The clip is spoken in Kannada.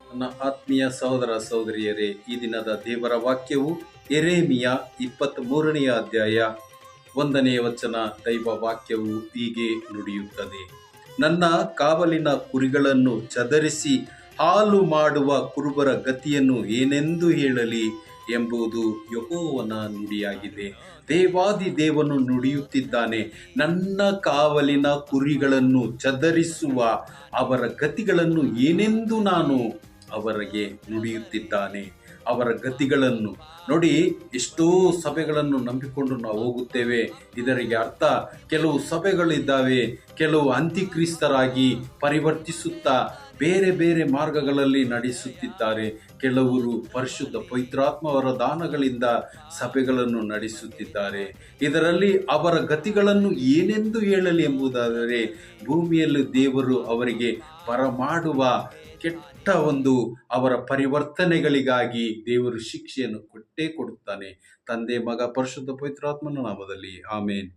ನನ್ನ ಆತ್ಮೀಯ ಸಹೋದರ ಸಹೋದರಿಯರೇ, ಈ ದಿನದ ದೇವರ ವಾಕ್ಯವು ಯೆರೆಮೀಯ 23ನೇ ಅಧ್ಯಾಯ 1ನೇ ವಚನ. ದೈವ ವಾಕ್ಯವು ಹೀಗೆ ನುಡಿಯುತ್ತದೆ: ನನ್ನ ಕಾವಲಿನ ಕುರಿಗಳನ್ನು ಚದರಿಸಿ ಹಾಳು ಮಾಡುವ ಕುರುಬರ ಗತಿಯನ್ನು ಏನೆಂದು ಹೇಳಲಿ ಎಂಬುದು ಯೆಹೋವನ ನುಡಿಯಾಗಿದೆ. ದೇವಾದಿ ದೇವನು ನುಡಿಯುತ್ತಿದ್ದಾನೆ, ನನ್ನ ಕಾವಲಿನ ಕುರಿಗಳನ್ನು ಚದರಿಸುವ ಅವರ ಗತಿಗಳನ್ನು ಏನೆಂದು ನಾನು ಅವರಿಗೆ ನುಡಿಯುತ್ತಿದ್ದಾನೆ. ಅವರ ಗತಿಗಳನ್ನು ನೋಡಿ. ಎಷ್ಟೋ ಸಭೆಗಳನ್ನು ನಂಬಿಕೊಂಡು ನಾವು ಹೋಗುತ್ತೇವೆ. ಇದರಿಗೆ ಅರ್ಥ, ಕೆಲವು ಸಭೆಗಳಿದ್ದಾವೆ, ಕೆಲವು ಅಂತ್ಯಕ್ರಿಸ್ತರಾಗಿ ಪರಿವರ್ತಿಸುತ್ತಾ ಬೇರೆ ಬೇರೆ ಮಾರ್ಗಗಳಲ್ಲಿ ನಡೆಸುತ್ತಿದ್ದಾರೆ. ಕೆಲವರು ಪರಿಶುದ್ಧ ಪವಿತ್ರಾತ್ಮವರ ದಾನಗಳಿಂದ ಸಭೆಗಳನ್ನು ನಡೆಸುತ್ತಿದ್ದಾರೆ. ಇದರಲ್ಲಿ ಅವರ ಗತಿಗಳನ್ನು ಏನೆಂದು ಹೇಳಲಿ ಎಂಬುದಾದರೆ, ಭೂಮಿಯಲ್ಲಿ ದೇವರು ಅವರಿಗೆ ಬರಮಾಡುವ ಕೆಟ್ಟ ಒಂದು ಅವರ ಪರಿವರ್ತನೆಗಳಿಗಾಗಿ ದೇವರು ಶಿಕ್ಷೆಯನ್ನು ಕೊಟ್ಟೇ ಕೊಡುತ್ತಾನೆ. ತಂದೆ, ಮಗ, ಪರಿಶುದ್ಧ ಪವಿತ್ರಾತ್ಮನ ನಾಮದಲ್ಲಿ ಆಮೇನ್.